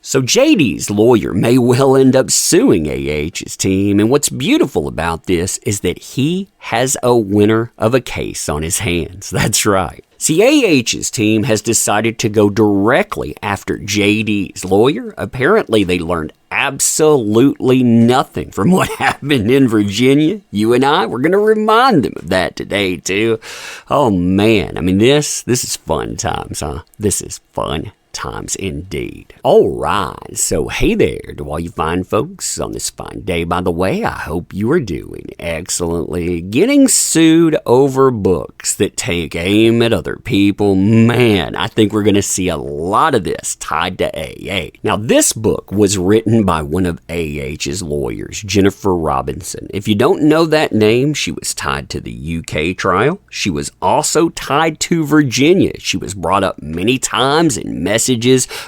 So JD's lawyer may well end up suing AH's team, and what's beautiful about this is that he has a winner of a case on his hands. That's right. See, AH's team has decided to go directly after JD's lawyer. Apparently, they learned absolutely nothing from what happened in Virginia. You and I, we're going to remind them of that today, too. Oh, man. I mean, this is fun times, huh? This is fun times indeed. All right, so hey there to all you fine folks on this fine day. By the way, I hope you are doing excellently. Getting sued over books that take aim at other people, man, I think we're going to see a lot of this tied to AA. Now, this book was written by one of AH's lawyers, Jennifer Robinson. If you don't know that name, she was tied to the UK trial. She was also tied to Virginia. She was brought up many times in messages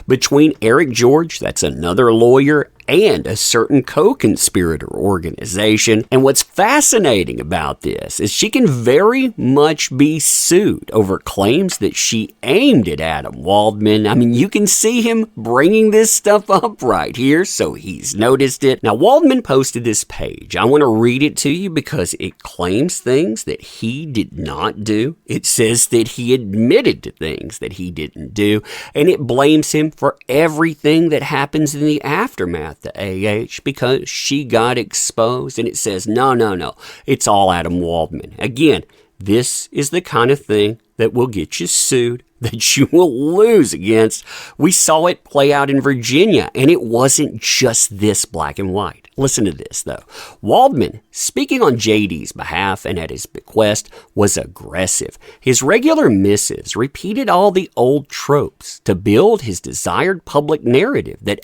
between Eric George, that's another lawyer, and a certain co-conspirator organization. And what's fascinating about this is she can very much be sued over claims that she aimed at Adam Waldman. I mean, you can see him bringing this stuff up right here, so he's noticed it. Now, Waldman posted this page. I want to read it to you because it claims things that he did not do. It says that he admitted to things that he didn't do, and it blames him for everything that happens in the aftermath to AH because she got exposed, and it says, no, it's all Adam Waldman. Again, this is the kind of thing that will get you sued, that you will lose against. We saw it play out in Virginia, and it wasn't just this black and white. Listen to this, though. Waldman, speaking on JD's behalf and at his bequest, was aggressive. His regular missives repeated all the old tropes to build his desired public narrative that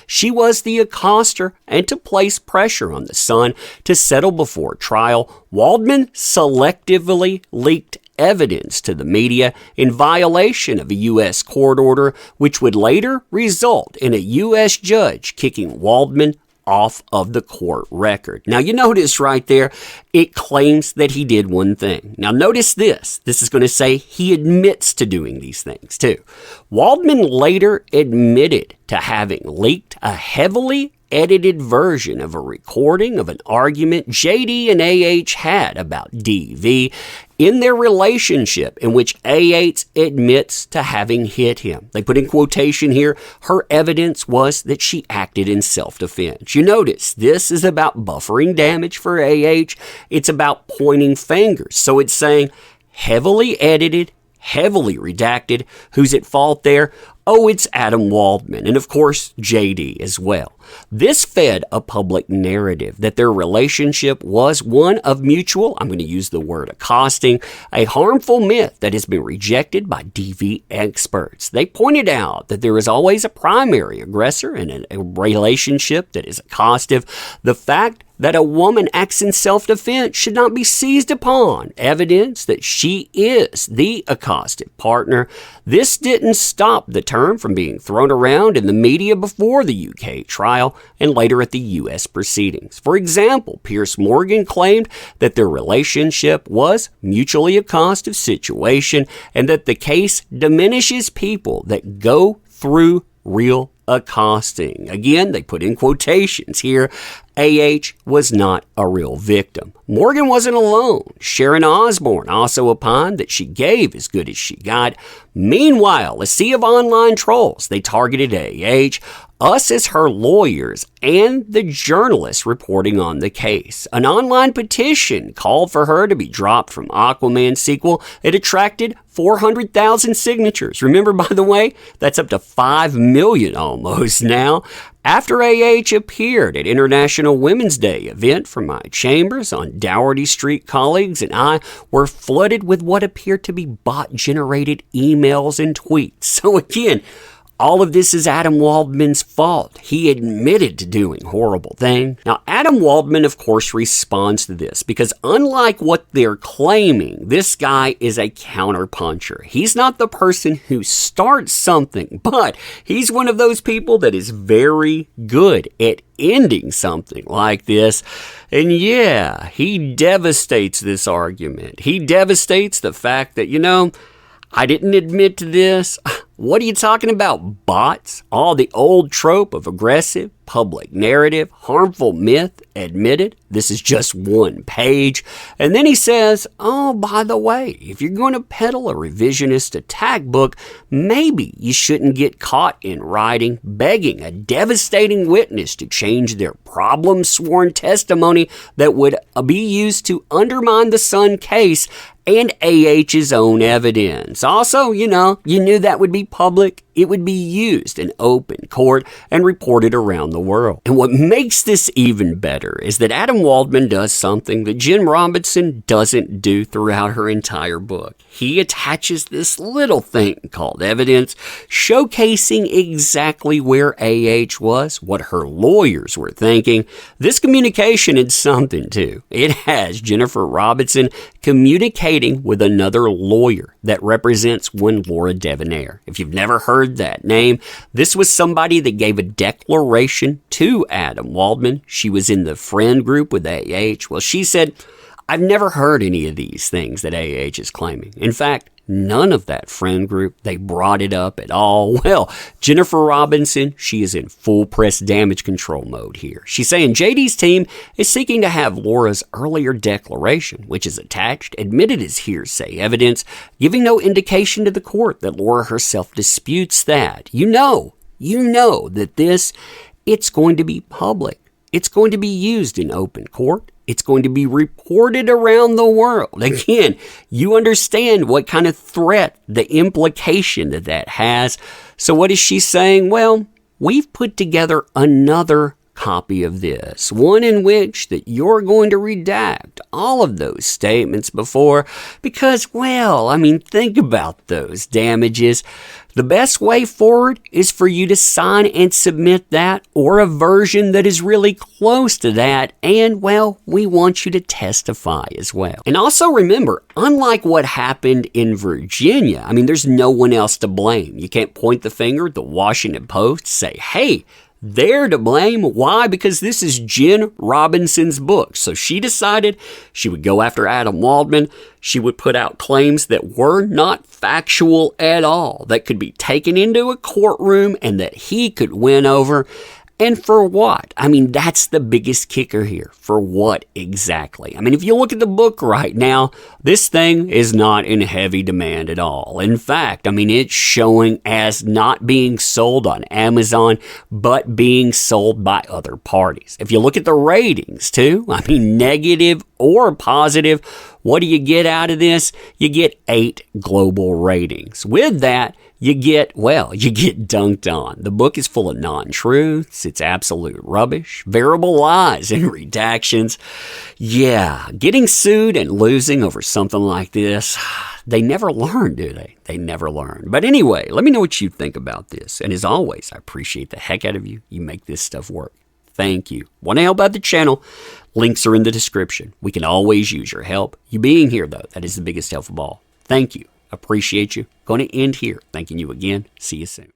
she was the accoster, and to place pressure on the son to settle before trial. Waldman selectively leaked evidence to the media in violation of a U.S. court order, which would later result in a U.S. judge kicking Waldman off of the court record. Now, you notice right there, it claims that he did one thing. Now, notice this. This is going to say he admits to doing these things, too. Waldman later admitted to having leaked a heavily edited version of a recording of an argument JD and AH had about DV in their relationship, in which AH admits to having hit him. They put in quotation here, her evidence was that she acted in self-defense. You notice, this is about buffering damage for AH. It's about pointing fingers. So it's saying heavily edited, heavily redacted. Who's at fault there? Oh, it's Adam Waldman, and of course, JD as well. This fed a public narrative that their relationship was one of mutual, I'm going to use the word accosting, a harmful myth that has been rejected by DV experts. They pointed out that there is always a primary aggressor in a relationship that is accostive. The fact that a woman acts in self-defense should not be seized upon evidence that she is the accosted partner. This didn't stop the term from being thrown around in the media before the UK trial and later at the US proceedings. For example, Piers Morgan claimed that their relationship was mutually accostive situation and that the case diminishes people that go through real accosting. Again, they put in quotations here. AH was not a real victim. Morgan wasn't alone. Sharon Osbourne also opined that she gave as good as she got. Meanwhile, a sea of online trolls, they targeted AH, us as her lawyers, and the journalists reporting on the case. An online petition called for her to be dropped from Aquaman sequel. It attracted 400,000 signatures. Remember, by the way, that's up to 5 million almost now. After AH appeared at International Women's Day event from my chambers on Dougherty Street, colleagues and I were flooded with what appeared to be bot-generated emails and tweets. So again, all of this is Adam Waldman's fault. He admitted to doing horrible things. Now, Adam Waldman, of course, responds to this because unlike what they're claiming, this guy is a counterpuncher. He's not the person who starts something, but he's one of those people that is very good at ending something like this. And yeah, he devastates this argument. He devastates the fact that, I didn't admit to this. What are you talking about, bots? All the old trope of aggressive, public narrative, harmful myth admitted. This is just one page. And then he says, oh, by the way, if you're going to peddle a revisionist attack book, maybe you shouldn't get caught in writing, begging a devastating witness to change their problem-sworn testimony that would be used to undermine the Sun case and AH's own evidence. Also, you knew that would be public. It would be used in open court and reported around the world. And what makes this even better is that Adam Waldman does something that Jen Robinson doesn't do throughout her entire book. He attaches this little thing called evidence, showcasing exactly where AH was, what her lawyers were thinking. This communication is something too. It has Jennifer Robinson communicating with another lawyer that represents one Laura Divenere. If you've never heard that name, this was somebody that gave a declaration to Adam Waldman. She was in the friend group with AH. Well, she said, I've never heard any of these things that AH is claiming. In fact, none of that friend group, they brought it up at all. Well, Jennifer Robinson, she is in full press damage control mode here. She's saying JD's team is seeking to have Laura's earlier declaration, which is attached, admitted as hearsay evidence, giving no indication to the court that Laura herself disputes that. You know that it's going to be public. It's going to be used in open court. It's going to be reported around the world. Again, you understand what kind of threat, the implication that has. So what is she saying? Well, we've put together another copy of this, one in which that you're going to redact all of those statements before, because, think about those damages. The best way forward is for you to sign and submit that, or a version that is really close to that, and, we want you to testify as well. And also remember, unlike what happened in Virginia, there's no one else to blame. You can't point the finger at the Washington Post, say, hey, they're to blame. Why? Because this is Jen Robinson's book. So she decided she would go after Adam Waldman. She would put out claims that were not factual at all, that could be taken into a courtroom and that he could win over. And for what? That's the biggest kicker here. For what exactly? If you look at the book right now, this thing is not in heavy demand at all. In fact, it's showing as not being sold on Amazon, but being sold by other parties. If you look at the ratings too, negative or positive, what do you get out of this? You get 8 global ratings. With that, you get dunked on. The book is full of non-truths. It's absolute rubbish, variable lies and redactions. Yeah, getting sued and losing over something like this, they never learn, do they? They never learn. But anyway, let me know what you think about this. And as always, I appreciate the heck out of you. You make this stuff work. Thank you. Want to help out the channel? Links are in the description. We can always use your help. You being here, though, that is the biggest help of all. Thank you. Appreciate you. Going to end here. Thanking you again. See you soon.